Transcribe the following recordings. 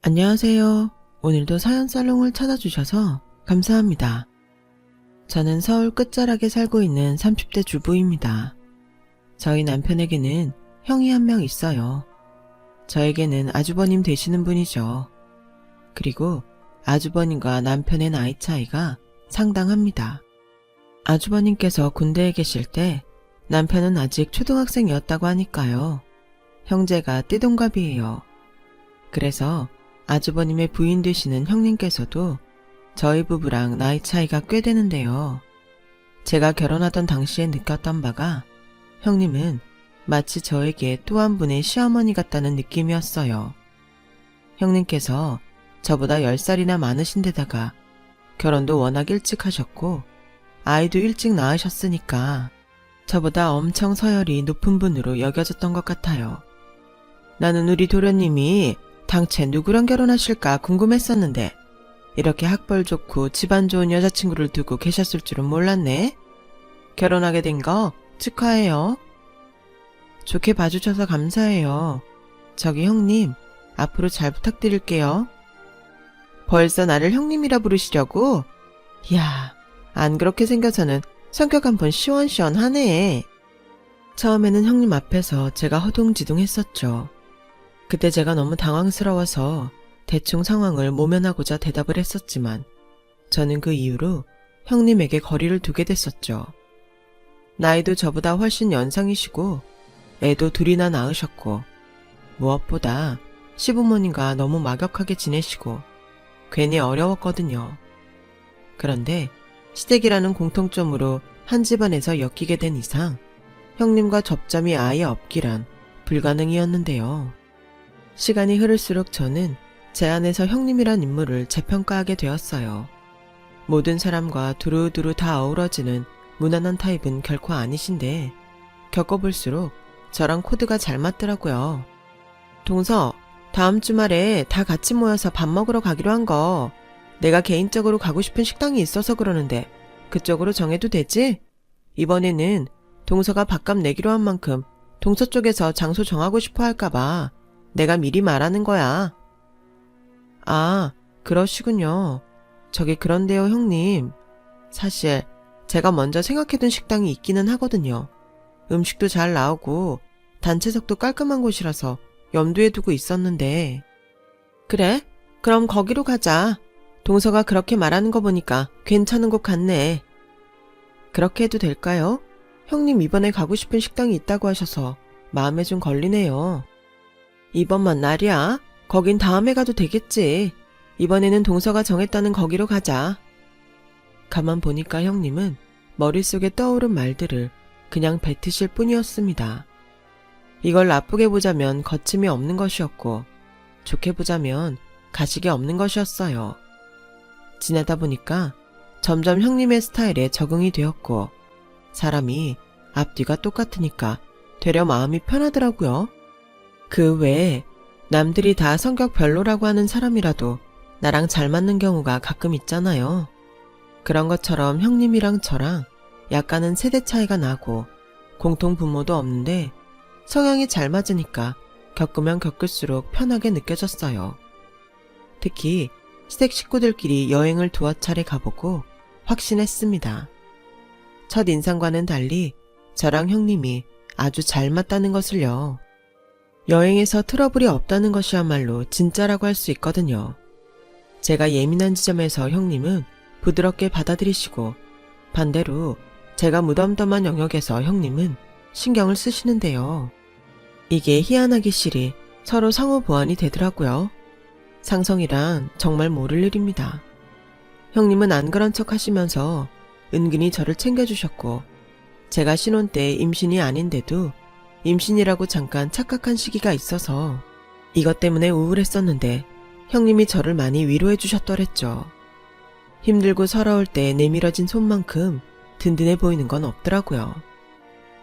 안녕하세요. 오늘도 사연살롱을 찾아주셔서 감사합니다. 저는 서울 끝자락에 살고 있는 30대 주부입니다. 저희 남편에게는 형이 한 명 있어요. 저에게는 아주버님 되시는 분이죠. 그리고 아주버님과 남편의 나이 차이가 상당합니다. 아주버님께서 군대에 계실 때 남편은 아직 초등학생이었다고 하니까요. 형제가 띠동갑이에요. 그래서 아주버님의 부인 되시는 형님께서도 저희 부부랑 나이 차이가 꽤 되는데요. 제가 결혼하던 당시에 느꼈던 바가 형님은 마치 저에게 또 한 분의 시어머니 같다는 느낌이었어요. 형님께서 저보다 10살이나 많으신 데다가 결혼도 워낙 일찍 하셨고 아이도 일찍 낳으셨으니까 저보다 엄청 서열이 높은 분으로 여겨졌던 것 같아요. 나는 우리 도련님이 당최 누구랑 결혼하실까 궁금했었는데 이렇게 학벌 좋고 집안 좋은 여자친구를 두고 계셨을 줄은 몰랐네. 결혼하게 된 거 축하해요. 좋게 봐주셔서 감사해요. 저기 형님, 앞으로 잘 부탁드릴게요. 벌써 나를 형님이라 부르시려고? 이야, 안 그렇게 생겨서는 성격 한번 시원시원하네. 처음에는 형님 앞에서 제가 허둥지둥했었죠. 그때 제가 너무 당황스러워서 대충 상황을 모면하고자 대답을 했었지만 저는 그 이후로 형님에게 거리를 두게 됐었죠. 나이도 저보다 훨씬 연상이시고 애도 둘이나 낳으셨고 무엇보다 시부모님과 너무 막역하게 지내시고 괜히 어려웠거든요. 그런데 시댁이라는 공통점으로 한 집안에서 엮이게 된 이상 형님과 접점이 아예 없기란 불가능이었는데요. 시간이 흐를수록 저는 제 안에서 형님이란 인물을 재평가하게 되었어요. 모든 사람과 두루두루 다 어우러지는 무난한 타입은 결코 아니신데 겪어볼수록 저랑 코드가 잘 맞더라고요. 동서, 다음 주말에 다 같이 모여서 밥 먹으러 가기로 한 거 내가 개인적으로 가고 싶은 식당이 있어서 그러는데 그쪽으로 정해도 되지? 이번에는 동서가 밥값 내기로 한 만큼 동서 쪽에서 장소 정하고 싶어 할까봐 내가 미리 말하는 거야. 아, 그러시군요. 저기 그런데요, 형님. 사실 제가 먼저 생각해둔 식당이 있기는 하거든요. 음식도 잘 나오고 단체석도 깔끔한 곳이라서 염두에 두고 있었는데. 그래? 그럼 거기로 가자. 동서가 그렇게 말하는 거 보니까 괜찮은 곳 같네. 그렇게 해도 될까요? 형님 이번에 가고 싶은 식당이 있다고 하셔서 마음에 좀 걸리네요. 이번만 날이야. 거긴 다음에 가도 되겠지. 이번에는 동서가 정했다는 거기로 가자. 가만 보니까 형님은 머릿속에 떠오른 말들을 그냥 뱉으실 뿐이었습니다. 이걸 나쁘게 보자면 거침이 없는 것이었고 좋게 보자면 가식이 없는 것이었어요. 지내다 보니까 점점 형님의 스타일에 적응이 되었고 사람이 앞뒤가 똑같으니까 되려 마음이 편하더라고요. 그 외에 남들이 다 성격 별로라고 하는 사람이라도 나랑 잘 맞는 경우가 가끔 있잖아요. 그런 것처럼 형님이랑 저랑 약간은 세대 차이가 나고 공통 부모도 없는데 성향이 잘 맞으니까 겪으면 겪을수록 편하게 느껴졌어요. 특히 시댁 식구들끼리 여행을 두어 차례 가보고 확신했습니다. 첫 인상과는 달리 저랑 형님이 아주 잘 맞다는 것을요. 여행에서 트러블이 없다는 것이야말로 진짜라고 할 수 있거든요. 제가 예민한 지점에서 형님은 부드럽게 받아들이시고 반대로 제가 무덤덤한 영역에서 형님은 신경을 쓰시는데요. 이게 희한하기 실이 서로 상호 보완이 되더라고요. 상성이란 정말 모를 일입니다. 형님은 안 그런 척 하시면서 은근히 저를 챙겨주셨고 제가 신혼 때 임신이 아닌데도 임신이라고 잠깐 착각한 시기가 있어서 이것 때문에 우울했었는데 형님이 저를 많이 위로해 주셨더랬죠. 힘들고 서러울 때 내밀어진 손만큼 든든해 보이는 건 없더라고요.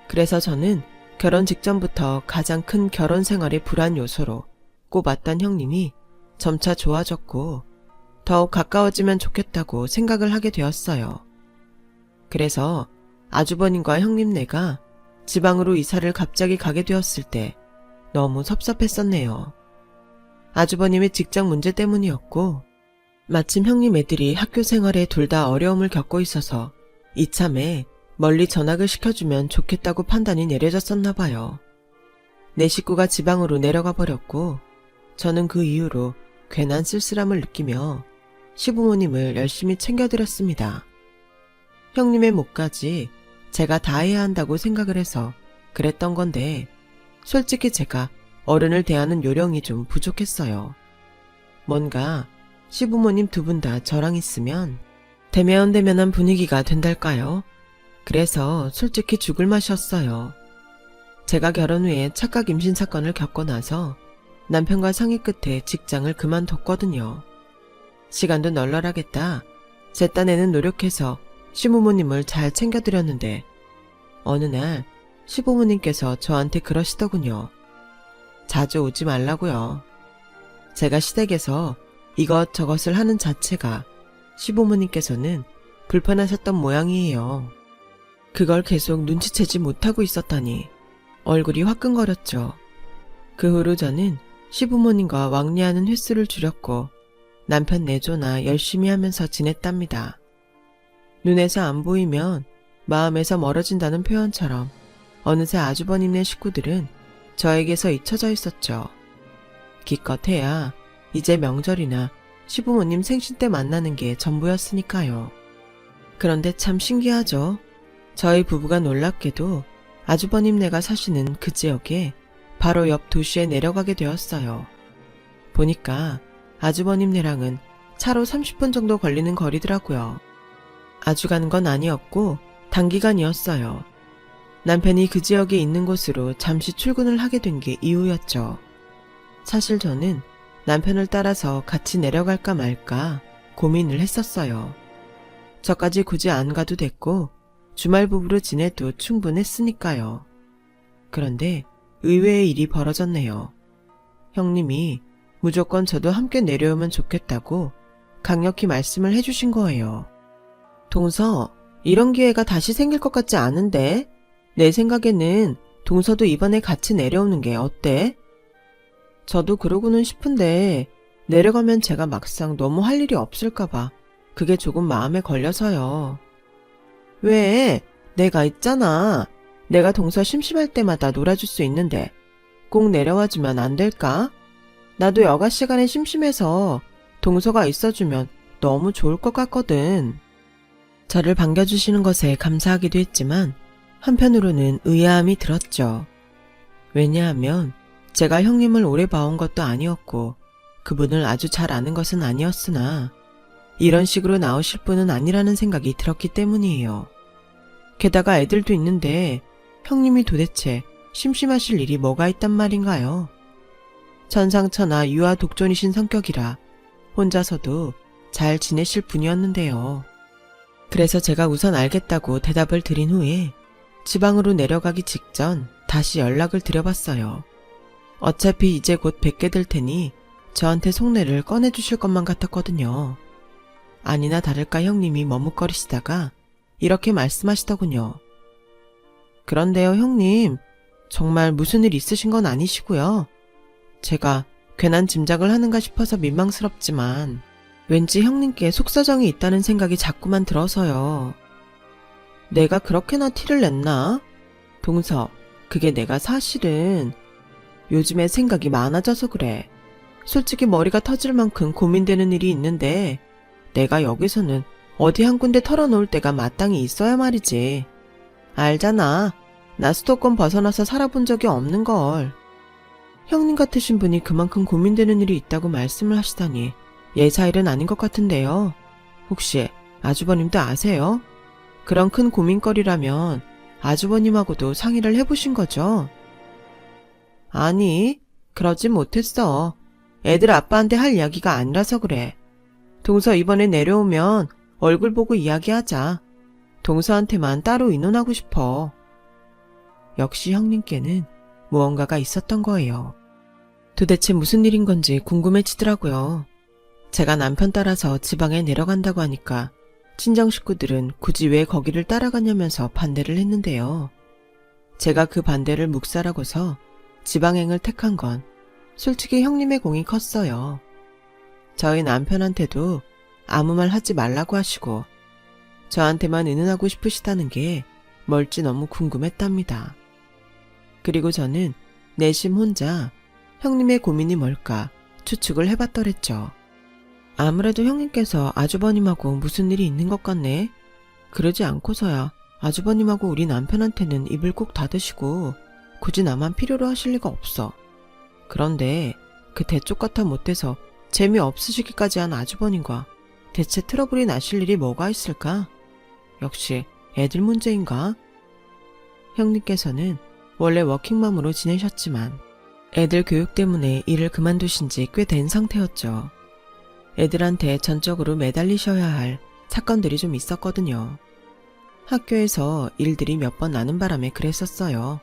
그래서 저는 결혼 직전부터 가장 큰 결혼 생활의 불안 요소로 꼽았던 형님이 점차 좋아졌고 더욱 가까워지면 좋겠다고 생각을 하게 되었어요. 그래서 아주버님과 형님네가 지방으로 이사를 갑자기 가게 되었을 때 너무 섭섭했었네요. 아주버님의 직장 문제 때문이었고, 마침 형님 애들이 학교 생활에 둘 다 어려움을 겪고 있어서 이참에 멀리 전학을 시켜주면 좋겠다고 판단이 내려졌었나 봐요. 내 식구가 지방으로 내려가 버렸고 저는 그 이후로 괜한 쓸쓸함을 느끼며 시부모님을 열심히 챙겨드렸습니다. 형님의 몫까지 제가 다 해야 한다고 생각을 해서 그랬던 건데 솔직히 제가 어른을 대하는 요령이 좀 부족했어요. 뭔가 시부모님 두 분 다 저랑 있으면 대면대면한 분위기가 된달까요? 그래서 솔직히 죽을 맛이었어요. 제가 결혼 후에 착각 임신 사건을 겪고 나서 남편과 상의 끝에 직장을 그만뒀거든요. 시간도 널널하겠다. 제 딴에는 노력해서 시부모님을 잘 챙겨드렸는데 어느 날 시부모님께서 저한테 그러시더군요. 자주 오지 말라고요. 제가 시댁에서 이것저것을 하는 자체가 시부모님께서는 불편하셨던 모양이에요. 그걸 계속 눈치채지 못하고 있었다니 얼굴이 화끈거렸죠. 그 후로 저는 시부모님과 왕래하는 횟수를 줄였고 남편 내조나 열심히 하면서 지냈답니다. 눈에서 안 보이면 마음에서 멀어진다는 표현처럼 어느새 아주버님네 식구들은 저에게서 잊혀져 있었죠. 기껏해야 이제 명절이나 시부모님 생신 때 만나는 게 전부였으니까요. 그런데 참 신기하죠. 저희 부부가 놀랍게도 아주버님네가 사시는 그 지역에 바로 옆 도시에 내려가게 되었어요. 보니까 아주버님네랑은 차로 30분 정도 걸리는 거리더라고요. 아주 가는 건 아니었고 단기간이었어요. 남편이 그 지역에 있는 곳으로 잠시 출근을 하게 된 게 이유였죠. 사실 저는 남편을 따라서 같이 내려갈까 말까 고민을 했었어요. 저까지 굳이 안 가도 됐고 주말 부부로 지내도 충분했으니까요. 그런데 의외의 일이 벌어졌네요. 형님이 무조건 저도 함께 내려오면 좋겠다고 강력히 말씀을 해주신 거예요. 동서, 이런 기회가 다시 생길 것 같지 않은데? 내 생각에는 동서도 이번에 같이 내려오는 게 어때? 저도 그러고는 싶은데 내려가면 제가 막상 너무 할 일이 없을까봐 그게 조금 마음에 걸려서요. 왜? 내가 있잖아. 내가 동서 심심할 때마다 놀아줄 수 있는데 꼭 내려와주면 안 될까? 나도 여가 시간에 심심해서 동서가 있어주면 너무 좋을 것 같거든. 저를 반겨주시는 것에 감사하기도 했지만 한편으로는 의아함이 들었죠. 왜냐하면 제가 형님을 오래 봐온 것도 아니었고 그분을 아주 잘 아는 것은 아니었으나 이런 식으로 나오실 분은 아니라는 생각이 들었기 때문이에요. 게다가 애들도 있는데 형님이 도대체 심심하실 일이 뭐가 있단 말인가요? 천상천하 유아독존이신 성격이라 혼자서도 잘 지내실 분이었는데요. 그래서 제가 우선 알겠다고 대답을 드린 후에 지방으로 내려가기 직전 다시 연락을 드려봤어요. 어차피 이제 곧 뵙게 될 테니 저한테 속내를 꺼내주실 것만 같았거든요. 아니나 다를까 형님이 머뭇거리시다가 이렇게 말씀하시더군요. 그런데요 형님, 정말 무슨 일 있으신 건 아니시고요. 제가 괜한 짐작을 하는가 싶어서 민망스럽지만 왠지 형님께 속사정이 있다는 생각이 자꾸만 들어서요. 내가 그렇게나 티를 냈나? 동서, 그게 내가 사실은 요즘에 생각이 많아져서 그래. 솔직히 머리가 터질 만큼 고민되는 일이 있는데 내가 여기서는 어디 한 군데 털어놓을 때가 마땅히 있어야 말이지. 알잖아. 나 수도권 벗어나서 살아본 적이 없는걸. 형님 같으신 분이 그만큼 고민되는 일이 있다고 말씀을 하시다니 예사일은 아닌 것 같은데요. 혹시 아주버님도 아세요? 그런 큰 고민거리라면 아주버님하고도 상의를 해보신 거죠? 아니, 그러진 못했어. 애들 아빠한테 할 이야기가 아니라서 그래. 동서 이번에 내려오면 얼굴 보고 이야기하자. 동서한테만 따로 의논하고 싶어. 역시 형님께는 무언가가 있었던 거예요. 도대체 무슨 일인 건지 궁금해지더라고요. 제가 남편 따라서 지방에 내려간다고 하니까 친정 식구들은 굳이 왜 거기를 따라가냐면서 반대를 했는데요. 제가 그 반대를 묵살하고서 지방행을 택한 건 솔직히 형님의 공이 컸어요. 저희 남편한테도 아무 말 하지 말라고 하시고 저한테만 은은하고 싶으시다는 게 뭘지 너무 궁금했답니다. 그리고 저는 내심 혼자 형님의 고민이 뭘까 추측을 해봤더랬죠. 아무래도 형님께서 아주버님하고 무슨 일이 있는 것 같네. 그러지 않고서야 아주버님하고 우리 남편한테는 입을 꼭 닫으시고 굳이 나만 필요로 하실 리가 없어. 그런데 그 대쪽 같아 못돼서 재미없으시기까지 한 아주버님과 대체 트러블이 나실 일이 뭐가 있을까? 역시 애들 문제인가? 형님께서는 원래 워킹맘으로 지내셨지만 애들 교육 때문에 일을 그만두신 지 꽤 된 상태였죠. 애들한테 전적으로 매달리셔야 할 사건들이 좀 있었거든요. 학교에서 일들이 몇 번 나는 바람에 그랬었어요.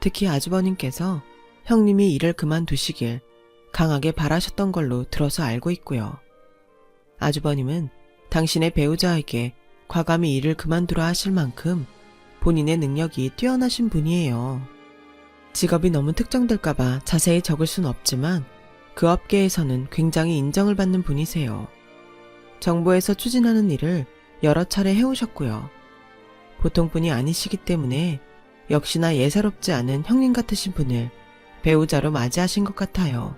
특히 아주버님께서 형님이 일을 그만두시길 강하게 바라셨던 걸로 들어서 알고 있고요. 아주버님은 당신의 배우자에게 과감히 일을 그만두라 하실 만큼 본인의 능력이 뛰어나신 분이에요. 직업이 너무 특정될까봐 자세히 적을 순 없지만 그 업계에서는 굉장히 인정을 받는 분이세요. 정부에서 추진하는 일을 여러 차례 해오셨고요. 보통 분이 아니시기 때문에 역시나 예사롭지 않은 형님 같으신 분을 배우자로 맞이하신 것 같아요.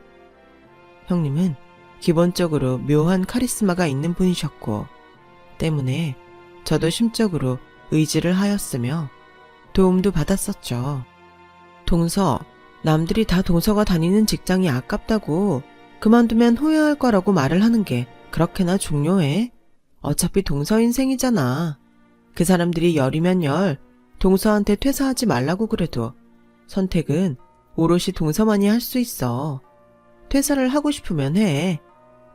형님은 기본적으로 묘한 카리스마가 있는 분이셨고 때문에 저도 심적으로 의지를 하였으며 도움도 받았었죠. 동서, 남들이 다 동서가 다니는 직장이 아깝다고 그만두면 후회할 거라고 말을 하는 게 그렇게나 중요해? 어차피 동서 인생이잖아. 그 사람들이 열이면 열, 동서한테 퇴사하지 말라고 그래도 선택은 오롯이 동서만이 할 수 있어. 퇴사를 하고 싶으면 해.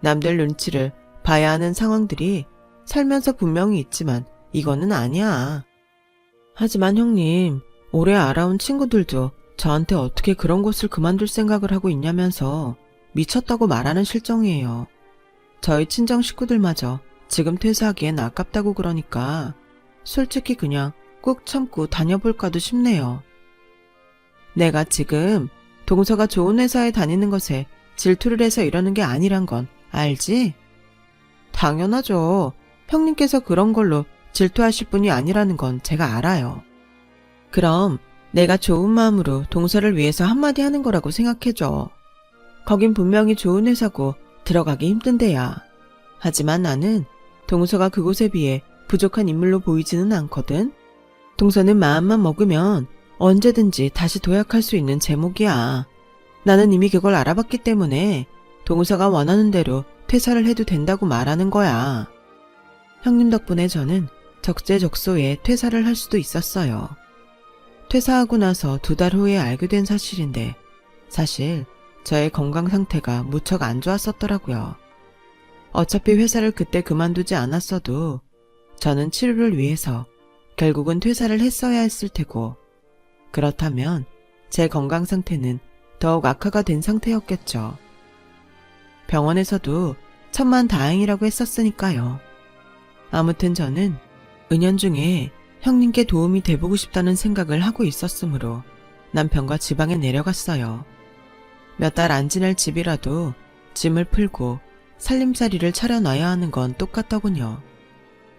남들 눈치를 봐야 하는 상황들이 살면서 분명히 있지만 이거는 아니야. 하지만 형님, 오래 알아온 친구들도 저한테 어떻게 그런 곳을 그만둘 생각을 하고 있냐면서 미쳤다고 말하는 실정이에요. 저희 친정 식구들마저 지금 퇴사하기엔 아깝다고 그러니까 솔직히 그냥 꾹 참고 다녀볼까도 싶네요. 내가 지금 동서가 좋은 회사에 다니는 것에 질투를 해서 이러는 게 아니란 건 알지? 당연하죠. 형님께서 그런 걸로 질투하실 분이 아니라는 건 제가 알아요. 그럼 내가 좋은 마음으로 동서를 위해서 한마디 하는 거라고 생각해줘. 거긴 분명히 좋은 회사고 들어가기 힘든 데야. 하지만 나는 동서가 그곳에 비해 부족한 인물로 보이지는 않거든. 동서는 마음만 먹으면 언제든지 다시 도약할 수 있는 제목이야. 나는 이미 그걸 알아봤기 때문에 동서가 원하는 대로 퇴사를 해도 된다고 말하는 거야. 형님 덕분에 저는 적재적소에 퇴사를 할 수도 있었어요. 퇴사하고 나서 2달 후에 알게 된 사실인데 사실 저의 건강 상태가 무척 안 좋았었더라고요. 어차피 회사를 그때 그만두지 않았어도 저는 치료를 위해서 결국은 퇴사를 했어야 했을 테고 그렇다면 제 건강 상태는 더욱 악화가 된 상태였겠죠. 병원에서도 천만다행이라고 했었으니까요. 아무튼 저는 은연중에 형님께 도움이 돼보고 싶다는 생각을 하고 있었으므로 남편과 지방에 내려갔어요. 몇 달 안 지낼 집이라도 짐을 풀고 살림살이를 차려놔야 하는 건 똑같더군요.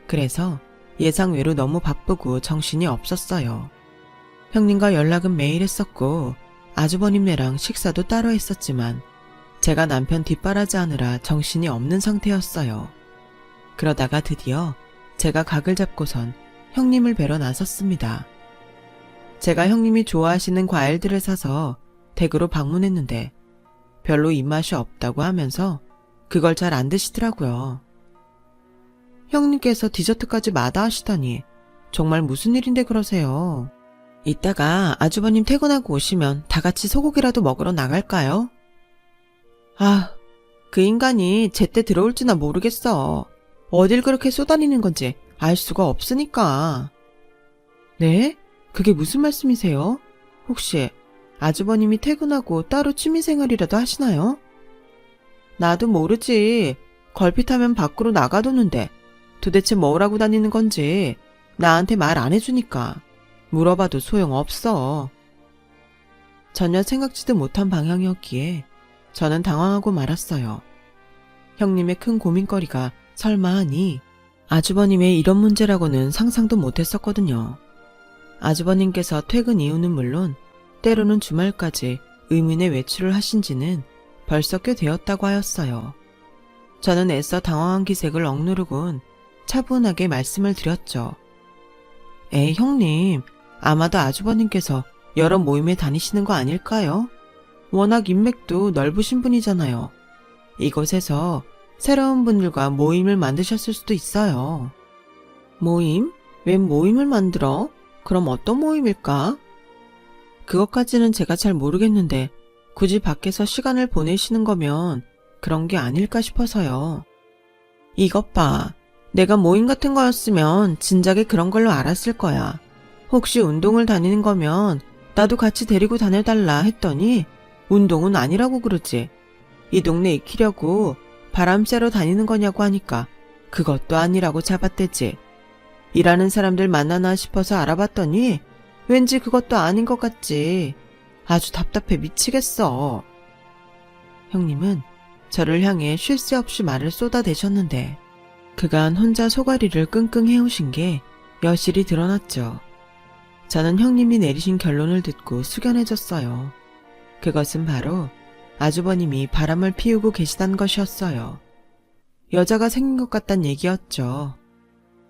그래서 예상외로 너무 바쁘고 정신이 없었어요. 형님과 연락은 매일 했었고 아주버님네랑 식사도 따로 했었지만 제가 남편 뒷바라지 하느라 정신이 없는 상태였어요. 그러다가 드디어 제가 각을 잡고선 형님을 뵈러 나섰습니다. 제가 형님이 좋아하시는 과일들을 사서 댁으로 방문했는데 별로 입맛이 없다고 하면서 그걸 잘 안 드시더라고요. 형님께서 디저트까지 마다하시다니 정말 무슨 일인데 그러세요? 이따가 아주버님 퇴근하고 오시면 다 같이 소고기라도 먹으러 나갈까요? 아, 그 인간이 제때 들어올지나 모르겠어. 어딜 그렇게 쏘다니는 건지 알 수가 없으니까. 네? 그게 무슨 말씀이세요? 혹시 아주버님이 퇴근하고 따로 취미생활이라도 하시나요? 나도 모르지. 걸핏하면 밖으로 나가도는데 도대체 뭐라고 다니는 건지 나한테 말 안 해주니까 물어봐도 소용없어. 전혀 생각지도 못한 방향이었기에 저는 당황하고 말았어요. 형님의 큰 고민거리가 설마 하니 아주버님의 이런 문제라고는 상상도 못했었거든요. 아주버님께서 퇴근 이후는 물론 때로는 주말까지 의문의 외출을 하신 지는 벌써 꽤 되었다고 하였어요. 저는 애써 당황한 기색을 억누르곤 차분하게 말씀을 드렸죠. 에이 형님, 아마도 아주버님께서 여러 모임에 다니시는 거 아닐까요? 워낙 인맥도 넓으신 분이잖아요. 이곳에서 새로운 분들과 모임을 만드셨을 수도 있어요. 모임? 웬 모임을 만들어? 그럼 어떤 모임일까? 그것까지는 제가 잘 모르겠는데 굳이 밖에서 시간을 보내시는 거면 그런 게 아닐까 싶어서요. 이것 봐. 내가 모임 같은 거였으면 진작에 그런 걸로 알았을 거야. 혹시 운동을 다니는 거면 나도 같이 데리고 다녀달라 했더니 운동은 아니라고 그러지. 이 동네 익히려고 바람 쐬러 다니는 거냐고 하니까 그것도 아니라고 잡아떼지. 일하는 사람들 만나나 싶어서 알아봤더니 왠지 그것도 아닌 것 같지. 아주 답답해 미치겠어. 형님은 저를 향해 쉴 새 없이 말을 쏟아대셨는데 그간 혼자 소가리를 끙끙 해오신 게 여실히 드러났죠. 저는 형님이 내리신 결론을 듣고 숙연해졌어요. 그것은 바로 아주버님이 바람을 피우고 계시단 것이었어요. 여자가 생긴 것 같단 얘기였죠.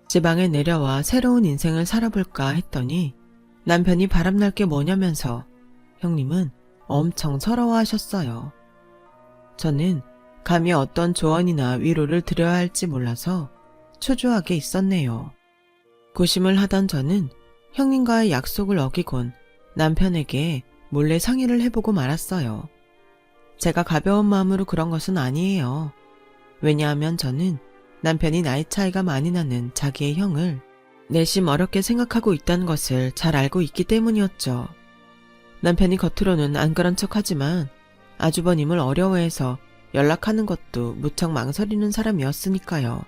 지방에 내려와 새로운 인생을 살아볼까 했더니 남편이 바람날 게 뭐냐면서 형님은 엄청 서러워하셨어요. 저는 감히 어떤 조언이나 위로를 드려야 할지 몰라서 초조하게 있었네요. 고심을 하던 저는 형님과의 약속을 어기곤 남편에게 몰래 상의를 해보고 말았어요. 제가 가벼운 마음으로 그런 것은 아니에요. 왜냐하면 저는 남편이 나이 차이가 많이 나는 자기의 형을 내심 어렵게 생각하고 있다는 것을 잘 알고 있기 때문이었죠. 남편이 겉으로는 안 그런 척하지만 아주버님을 어려워해서 연락하는 것도 무척 망설이는 사람이었으니까요.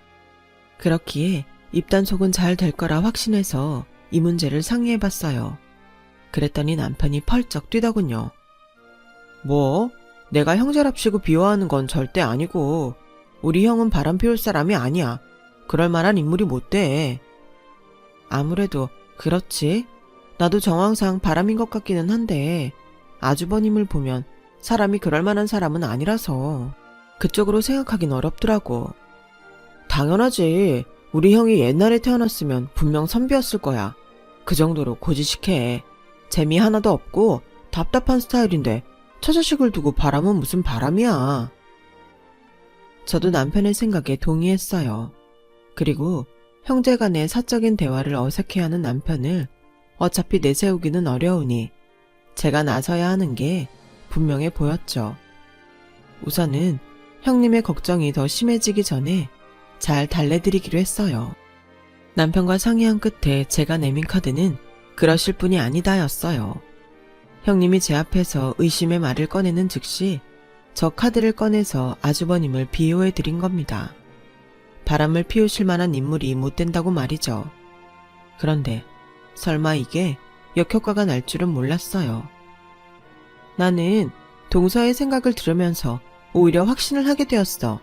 그렇기에 입단속은 잘 될 거라 확신해서 이 문제를 상의해봤어요. 그랬더니 남편이 펄쩍 뛰더군요. 뭐? 내가 형제랍시고 비호하는 건 절대 아니고 우리 형은 바람 피울 사람이 아니야. 그럴 만한 인물이 못 돼. 아무래도 그렇지. 나도 정황상 바람인 것 같기는 한데 아주버님을 보면 사람이 그럴 만한 사람은 아니라서 그쪽으로 생각하긴 어렵더라고. 당연하지. 우리 형이 옛날에 태어났으면 분명 선비였을 거야. 그 정도로 고지식해. 재미 하나도 없고 답답한 스타일인데 처자식을 두고 바람은 무슨 바람이야. 저도 남편의 생각에 동의했어요. 그리고 형제간의 사적인 대화를 어색해하는 남편을 어차피 내세우기는 어려우니 제가 나서야 하는 게 분명해 보였죠. 우선은 형님의 걱정이 더 심해지기 전에 잘 달래드리기로 했어요. 남편과 상의한 끝에 제가 내민 카드는 그러실 분이 아니다였어요. 형님이 제 앞에서 의심의 말을 꺼내는 즉시 저 카드를 꺼내서 아주버님을 비호해 드린 겁니다. 바람을 피우실 만한 인물이 못 된다고 말이죠. 그런데 설마 이게 역효과가 날 줄은 몰랐어요. 나는 동서의 생각을 들으면서 오히려 확신을 하게 되었어.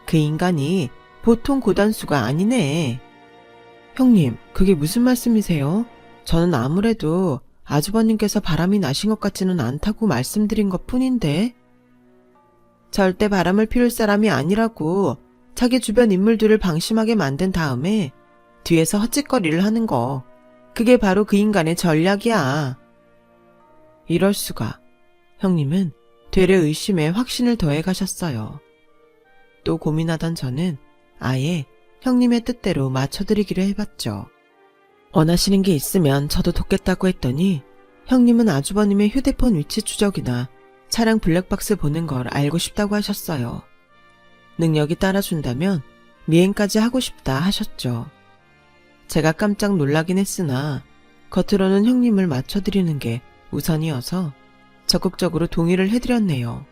그 인간이 보통 고단수가 아니네. 형님, 그게 무슨 말씀이세요? 저는 아무래도 아주버님께서 바람이 나신 것 같지는 않다고 말씀드린 것 뿐인데. 절대 바람을 피울 사람이 아니라고 자기 주변 인물들을 방심하게 만든 다음에 뒤에서 헛짓거리를 하는 거. 그게 바로 그 인간의 전략이야. 이럴 수가. 형님은 되레 의심에 확신을 더해 가셨어요. 또 고민하던 저는 아예 형님의 뜻대로 맞춰드리기로 해봤죠. 원하시는 게 있으면 저도 돕겠다고 했더니 형님은 아주버님의 휴대폰 위치 추적이나 차량 블랙박스 보는 걸 알고 싶다고 하셨어요. 능력이 따라준다면 미행까지 하고 싶다 하셨죠. 제가 깜짝 놀라긴 했으나 겉으로는 형님을 맞춰드리는 게 우선이어서 적극적으로 동의를 해드렸네요.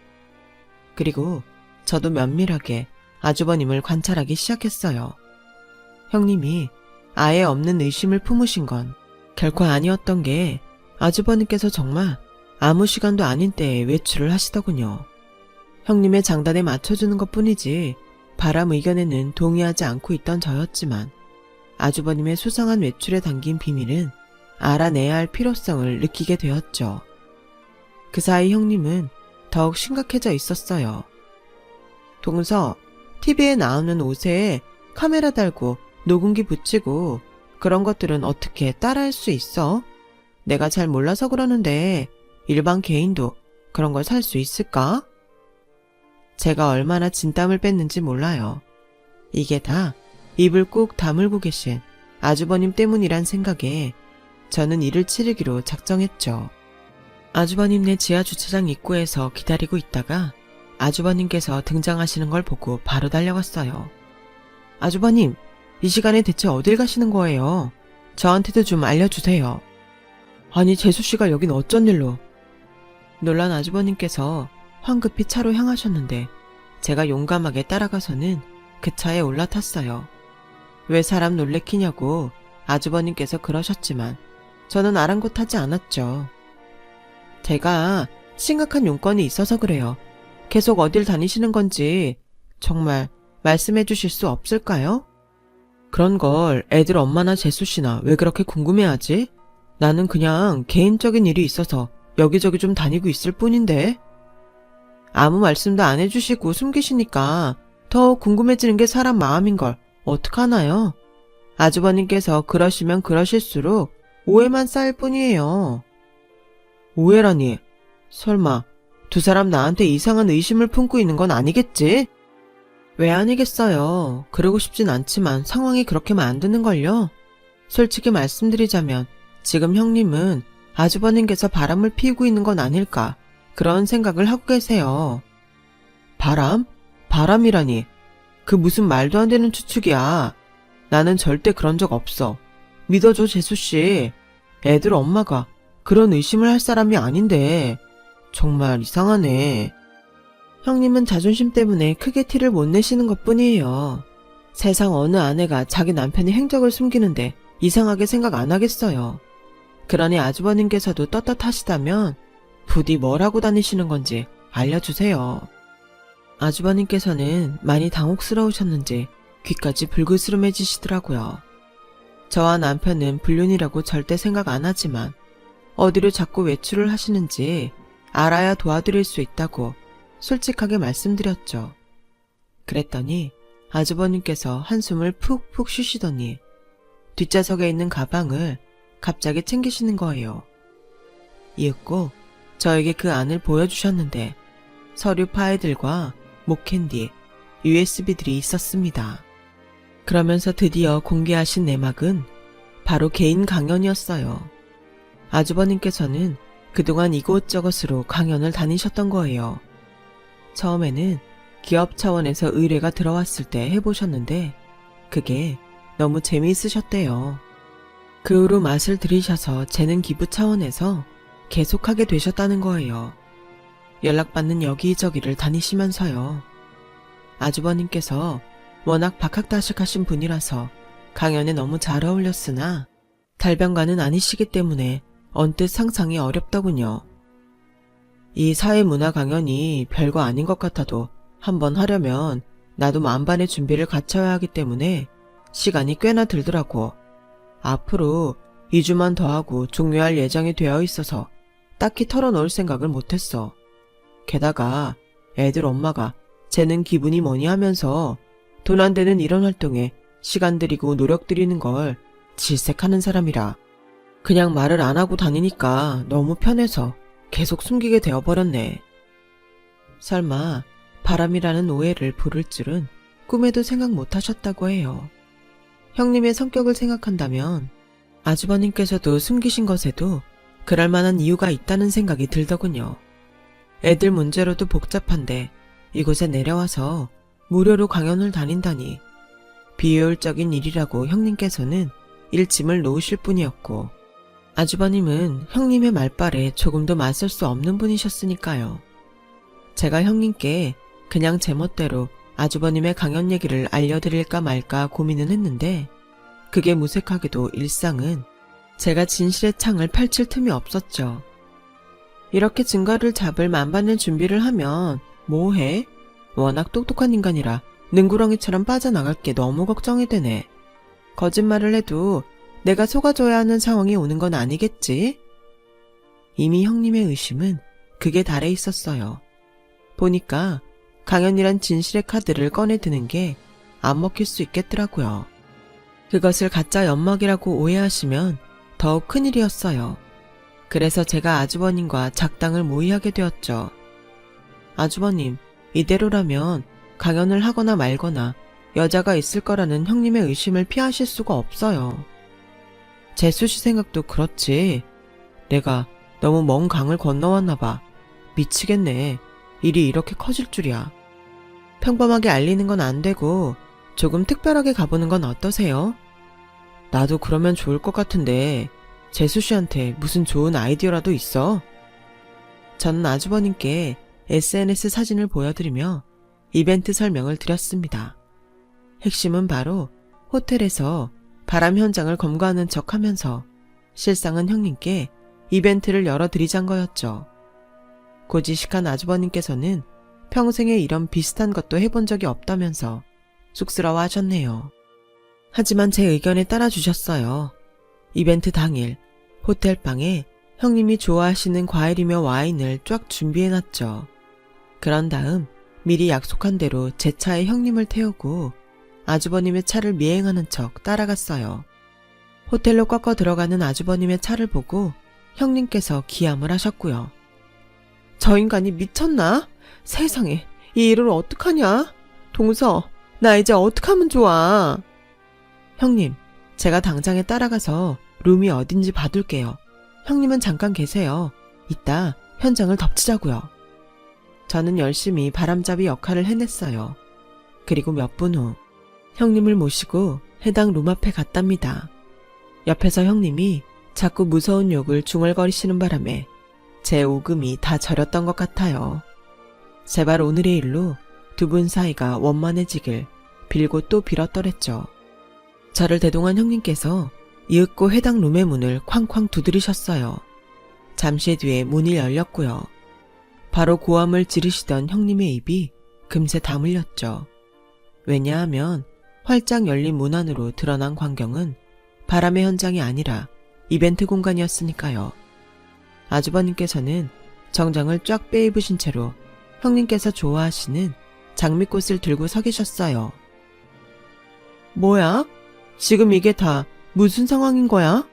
그리고 저도 면밀하게 아주버님을 관찰하기 시작했어요. 형님이 아예 없는 의심을 품으신 건 결코 아니었던 게 아주버님께서 정말 아무 시간도 아닌 때에 외출을 하시더군요. 형님의 장단에 맞춰주는 것뿐이지 바람 의견에는 동의하지 않고 있던 저였지만 아주버님의 수상한 외출에 담긴 비밀은 알아내야 할 필요성을 느끼게 되었죠. 그 사이 형님은 더욱 심각해져 있었어요. 동서, TV에 나오는 옷에 카메라 달고 녹음기 붙이고 그런 것들은 어떻게 따라할 수 있어? 내가 잘 몰라서 그러는데 일반 개인도 그런 걸 살 수 있을까? 제가 얼마나 진땀을 뺐는지 몰라요. 이게 다 입을 꾹 다물고 계신 아주버님 때문이란 생각에 저는 이를 치르기로 작정했죠. 아주버님네 지하 주차장 입구에서 기다리고 있다가 아주버님께서 등장하시는 걸 보고 바로 달려갔어요. 아주버님, 이 시간에 대체 어딜 가시는 거예요? 저한테도 좀 알려주세요. 아니, 재수씨가 여긴 어쩐 일로? 놀란 아주버님께서 황급히 차로 향하셨는데 제가 용감하게 따라가서는 그 차에 올라탔어요. 왜 사람 놀래키냐고 아주버님께서 그러셨지만 저는 아랑곳하지 않았죠. 제가 심각한 용건이 있어서 그래요. 계속 어딜 다니시는 건지 정말 말씀해 주실 수 없을까요? 그런 걸 애들 엄마나 재수씨나 왜 그렇게 궁금해하지? 나는 그냥 개인적인 일이 있어서 여기저기 좀 다니고 있을 뿐인데. 아무 말씀도 안 해주시고 숨기시니까 더 궁금해지는 게 사람 마음인걸 어떡하나요? 아주버님께서 그러시면 그러실수록 오해만 쌓일 뿐이에요. 오해라니, 설마 두 사람 나한테 이상한 의심을 품고 있는 건 아니겠지? 왜 아니겠어요. 그러고 싶진 않지만 상황이 그렇게 만드는걸요. 솔직히 말씀드리자면 지금 형님은 아주버님께서 바람을 피우고 있는 건 아닐까 그런 생각을 하고 계세요. 바람? 바람이라니. 그 무슨 말도 안 되는 추측이야. 나는 절대 그런 적 없어. 믿어줘, 재수씨. 애들 엄마가 그런 의심을 할 사람이 아닌데 정말 이상하네. 형님은 자존심 때문에 크게 티를 못 내시는 것뿐이에요. 세상 어느 아내가 자기 남편의 행적을 숨기는데 이상하게 생각 안 하겠어요. 그러니 아주버님께서도 떳떳하시다면 부디 뭘 하고 다니시는 건지 알려주세요. 아주버님께서는 많이 당혹스러우셨는지 귀까지 불그스름해지시더라고요. 저와 남편은 불륜이라고 절대 생각 안 하지만 어디로 자꾸 외출을 하시는지 알아야 도와드릴 수 있다고 솔직하게 말씀드렸죠. 그랬더니 아주버님께서 한숨을 푹푹 쉬시더니 뒷좌석에 있는 가방을 갑자기 챙기시는 거예요. 이윽고 저에게 그 안을 보여주셨는데 서류 파일들과 목캔디, USB들이 있었습니다. 그러면서 드디어 공개하신 내막은 바로 개인 강연이었어요. 아주버님께서는 그동안 이곳저곳으로 강연을 다니셨던 거예요. 처음에는 기업 차원에서 의뢰가 들어왔을 때 해보셨는데 그게 너무 재미있으셨대요. 그 후로 맛을 들이셔서 재능 기부 차원에서 계속하게 되셨다는 거예요. 연락받는 여기저기를 다니시면서요. 아주버님께서 워낙 박학다식하신 분이라서 강연에 너무 잘 어울렸으나 달변가는 아니시기 때문에 언뜻 상상이 어렵더군요. 이 사회문화 강연이 별거 아닌 것 같아도 한번 하려면 나도 만반의 준비를 갖춰야 하기 때문에 시간이 꽤나 들더라고. 앞으로 2주만 더 하고 종료할 예정이 되어 있어서 딱히 털어놓을 생각을 못했어. 게다가 애들 엄마가 쟤는 기분이 뭐니 하면서 돈 안 되는 이런 활동에 시간 들이고 노력 들이는 걸 질색하는 사람이라 그냥 말을 안 하고 다니니까 너무 편해서 계속 숨기게 되어버렸네. 설마 바람이라는 오해를 부를 줄은 꿈에도 생각 못하셨다고 해요. 형님의 성격을 생각한다면 아주버님께서도 숨기신 것에도 그럴 만한 이유가 있다는 생각이 들더군요. 애들 문제로도 복잡한데 이곳에 내려와서 무료로 강연을 다닌다니 비효율적인 일이라고 형님께서는 일침을 놓으실 뿐이었고 아주버님은 형님의 말발에 조금도 맞설 수 없는 분이셨으니까요. 제가 형님께 그냥 제멋대로 아주버님의 강연 얘기를 알려드릴까 말까 고민은 했는데 그게 무색하게도 일상은 제가 진실의 창을 펼칠 틈이 없었죠. 이렇게 증거를 잡을 만반의 준비를 하면 뭐해? 워낙 똑똑한 인간이라 능구렁이처럼 빠져나갈 게 너무 걱정이 되네. 거짓말을 해도 내가 속아줘야 하는 상황이 오는 건 아니겠지? 이미 형님의 의심은 극에 달해 있었어요. 보니까 강연이란 진실의 카드를 꺼내 드는 게 안 먹힐 수 있겠더라고요. 그것을 가짜 연막이라고 오해하시면 더욱 큰일이었어요. 그래서 제가 아주버님과 작당을 모의하게 되었죠. 아주버님, 이대로라면 강연을 하거나 말거나 여자가 있을 거라는 형님의 의심을 피하실 수가 없어요. 재수씨 생각도 그렇지. 내가 너무 먼 강을 건너왔나 봐. 미치겠네. 일이 이렇게 커질 줄이야. 평범하게 알리는 건 안 되고 조금 특별하게 가보는 건 어떠세요? 나도 그러면 좋을 것 같은데 재수씨한테 무슨 좋은 아이디어라도 있어? 저는 아주버님께 SNS 사진을 보여드리며 이벤트 설명을 드렸습니다. 핵심은 바로 호텔에서 바람 현장을 검거하는 척 하면서 실상은 형님께 이벤트를 열어드리자는 거였죠. 고지식한 아주버님께서는 평생에 이런 비슷한 것도 해본 적이 없다면서 쑥스러워 하셨네요. 하지만 제 의견에 따라주셨어요. 이벤트 당일 호텔방에 형님이 좋아하시는 과일이며 와인을 쫙 준비해놨죠. 그런 다음 미리 약속한 대로 제 차에 형님을 태우고 아주버님의 차를 미행하는 척 따라갔어요. 호텔로 꺾어 들어가는 아주버님의 차를 보고 형님께서 기함을 하셨고요. 저 인간이 미쳤나? 세상에, 이 일을 어떡하냐? 동서, 나 이제 어떡하면 좋아? 형님, 제가 당장에 따라가서 룸이 어딘지 봐둘게요. 형님은 잠깐 계세요. 이따 현장을 덮치자고요. 저는 열심히 바람잡이 역할을 해냈어요. 그리고 몇 분 후 형님을 모시고 해당 룸 앞에 갔답니다. 옆에서 형님이 자꾸 무서운 욕을 중얼거리시는 바람에 제 오금이 다 저렸던 것 같아요. 제발 오늘의 일로 두 분 사이가 원만해지길 빌고 또 빌었더랬죠. 저를 대동한 형님께서 이윽고 해당 룸의 문을 쾅쾅 두드리셨어요. 잠시 뒤에 문이 열렸고요. 바로 고함을 지르시던 형님의 입이 금세 다물렸죠. 왜냐하면 활짝 열린 문 안으로 드러난 광경은 바람의 현장이 아니라 이벤트 공간이었으니까요. 아주버님께서는 정장을 쫙 빼입으신 채로 형님께서 좋아하시는 장미꽃을 들고 서 계셨어요. 뭐야? 지금 이게 다 무슨 상황인 거야?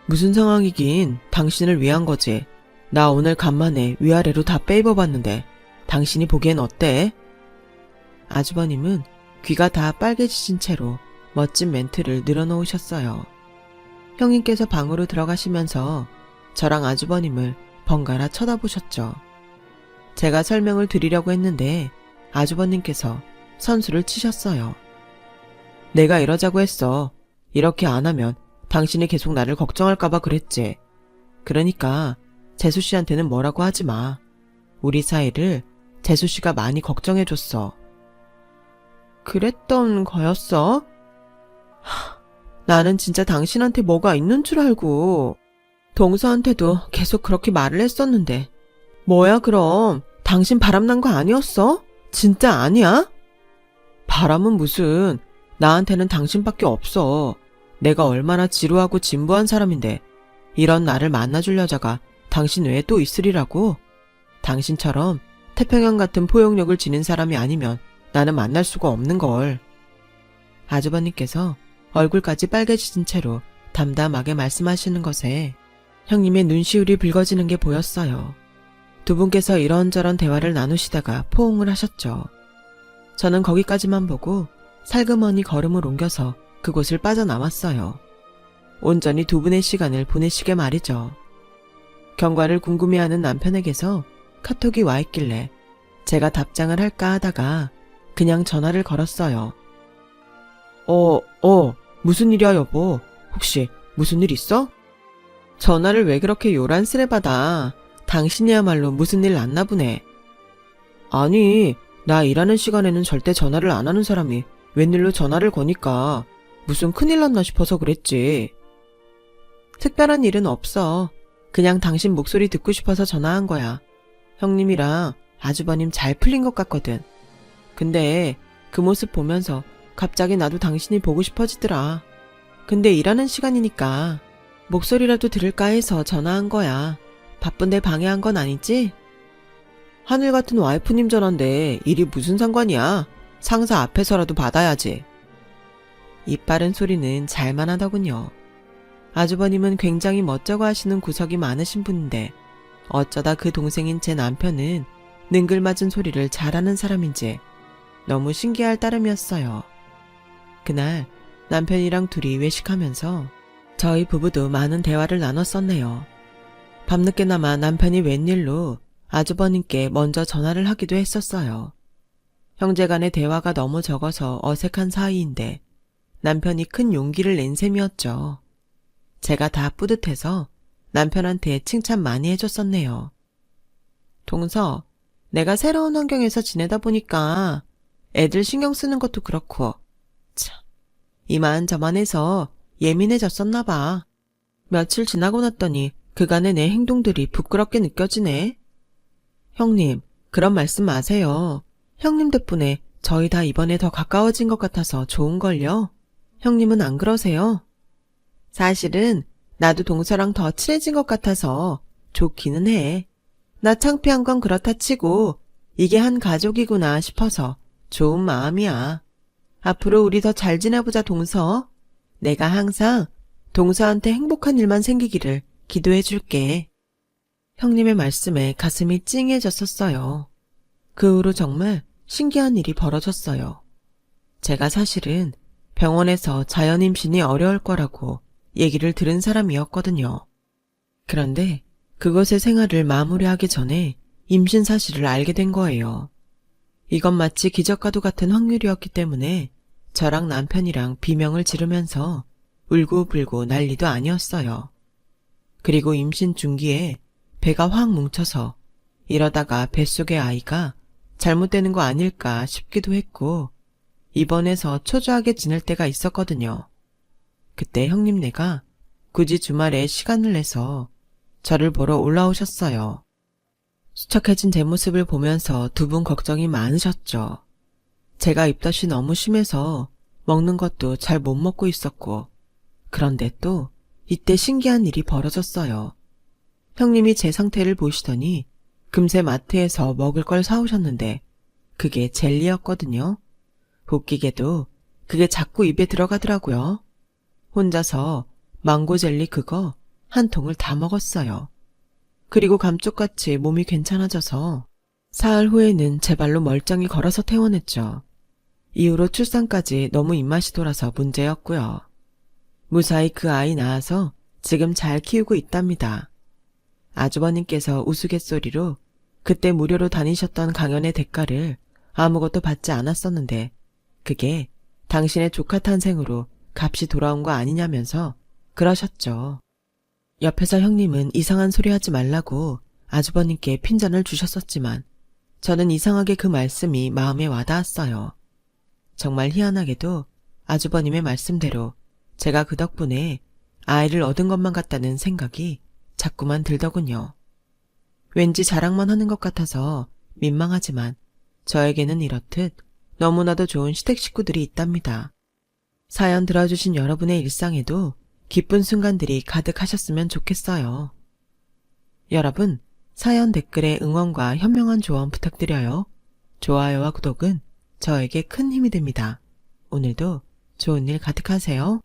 무슨 상황이긴 당신을 위한 거지. 나 오늘 간만에 위아래로 다 빼입어봤는데 당신이 보기엔 어때? 아주버님은 귀가 다 빨개지신 채로 멋진 멘트를 늘어놓으셨어요. 형님께서 방으로 들어가시면서 저랑 아주버님을 번갈아 쳐다보셨죠. 제가 설명을 드리려고 했는데 아주버님께서 선수를 치셨어요. 내가 이러자고 했어. 이렇게 안 하면 당신이 계속 나를 걱정할까봐 그랬지. 그러니까 재수씨한테는 뭐라고 하지 마. 우리 사이를 재수씨가 많이 걱정해줬어. 그랬던 거였어? 나는 진짜 당신한테 뭐가 있는 줄 알고 동서한테도 계속 그렇게 말을 했었는데 뭐야 그럼 당신 바람난 거 아니었어? 진짜 아니야? 바람은 무슨, 나한테는 당신밖에 없어. 내가 얼마나 지루하고 진부한 사람인데 이런 나를 만나줄 여자가 당신 외에 또 있으리라고? 당신처럼 태평양 같은 포용력을 지닌 사람이 아니면 나는 만날 수가 없는걸. 아주버님께서 얼굴까지 빨개지신 채로 담담하게 말씀하시는 것에 형님의 눈시울이 붉어지는 게 보였어요. 두 분께서 이런저런 대화를 나누시다가 포옹을 하셨죠. 저는 거기까지만 보고 살그머니 걸음을 옮겨서 그곳을 빠져나왔어요. 온전히 두 분의 시간을 보내시게 말이죠. 경과를 궁금해하는 남편에게서 카톡이 와 있길래 제가 답장을 할까 하다가 그냥 전화를 걸었어요. 무슨 일이야 여보? 혹시 무슨 일 있어? 전화를 왜 그렇게 요란스레 받아? 당신이야말로 무슨 일 났나 보네. 아니, 나 일하는 시간에는 절대 전화를 안 하는 사람이 웬일로 전화를 거니까 무슨 큰일 났나 싶어서 그랬지. 특별한 일은 없어. 그냥 당신 목소리 듣고 싶어서 전화한 거야. 형님이랑 아주버님 잘 풀린 것 같거든. 근데 그 모습 보면서 갑자기 나도 당신이 보고 싶어지더라. 근데 일하는 시간이니까 목소리라도 들을까 해서 전화한 거야. 바쁜데 방해한 건 아니지? 하늘 같은 와이프님 전화인데 일이 무슨 상관이야? 상사 앞에서라도 받아야지. 입 바른 소리는 잘만 하더군요. 아주버님은 굉장히 멋쩍어 하시는 구석이 많으신 분인데 어쩌다 그 동생인 제 남편은 능글맞은 소리를 잘하는 사람인지 너무 신기할 따름이었어요. 그날 남편이랑 둘이 외식하면서 저희 부부도 많은 대화를 나눴었네요. 밤늦게나마 남편이 웬일로 아주버님께 먼저 전화를 하기도 했었어요. 형제간의 대화가 너무 적어서 어색한 사이인데 남편이 큰 용기를 낸 셈이었죠. 제가 다 뿌듯해서 남편한테 칭찬 많이 해줬었네요. 동서, 내가 새로운 환경에서 지내다 보니까 애들 신경 쓰는 것도 그렇고 참, 이만저만해서 예민해졌었나 봐. 며칠 지나고 났더니 그간의 내 행동들이 부끄럽게 느껴지네. 형님, 그런 말씀 마세요. 형님 덕분에 저희 다 이번에 더 가까워진 것 같아서 좋은걸요. 형님은 안 그러세요? 사실은 나도 동서랑 더 친해진 것 같아서 좋기는 해. 나 창피한 건 그렇다 치고 이게 한 가족이구나 싶어서 좋은 마음이야. 앞으로 우리 더 잘 지내보자 동서. 내가 항상 동서한테 행복한 일만 생기기를 기도해 줄게. 형님의 말씀에 가슴이 찡해졌었어요. 그 후로 정말 신기한 일이 벌어졌어요. 제가 사실은 병원에서 자연 임신이 어려울 거라고 얘기를 들은 사람이었거든요. 그런데 그곳의 생활을 마무리하기 전에 임신 사실을 알게 된 거예요. 이건 마치 기적과도 같은 확률이었기 때문에 저랑 남편이랑 비명을 지르면서 울고불고 난리도 아니었어요. 그리고 임신 중기에 배가 확 뭉쳐서 이러다가 뱃속의 아이가 잘못되는 거 아닐까 싶기도 했고 입원해서 초조하게 지낼 때가 있었거든요. 그때 형님네가 굳이 주말에 시간을 내서 저를 보러 올라오셨어요. 수척해진 제 모습을 보면서 두 분 걱정이 많으셨죠. 제가 입덧이 너무 심해서 먹는 것도 잘 못 먹고 있었고 그런데 또 이때 신기한 일이 벌어졌어요. 형님이 제 상태를 보시더니 금세 마트에서 먹을 걸 사오셨는데 그게 젤리였거든요. 웃기게도 그게 자꾸 입에 들어가더라고요. 혼자서 망고 젤리 그거 한 통을 다 먹었어요. 그리고 감쪽같이 몸이 괜찮아져서 사흘 후에는 제 발로 멀쩡히 걸어서 퇴원했죠. 이후로 출산까지 너무 입맛이 돌아서 문제였고요. 무사히 그 아이 낳아서 지금 잘 키우고 있답니다. 아주버님께서 우스갯소리로 그때 무료로 다니셨던 강연의 대가를 아무것도 받지 않았었는데 그게 당신의 조카 탄생으로 값이 돌아온 거 아니냐면서 그러셨죠. 옆에서 형님은 이상한 소리 하지 말라고 아주버님께 핀잔을 주셨었지만 저는 이상하게 그 말씀이 마음에 와닿았어요. 정말 희한하게도 아주버님의 말씀대로 제가 그 덕분에 아이를 얻은 것만 같다는 생각이 자꾸만 들더군요. 왠지 자랑만 하는 것 같아서 민망하지만 저에게는 이렇듯 너무나도 좋은 시댁 식구들이 있답니다. 사연 들어주신 여러분의 일상에도 기쁜 순간들이 가득하셨으면 좋겠어요. 여러분, 사연 댓글에 응원과 현명한 조언 부탁드려요. 좋아요와 구독은 저에게 큰 힘이 됩니다. 오늘도 좋은 일 가득하세요.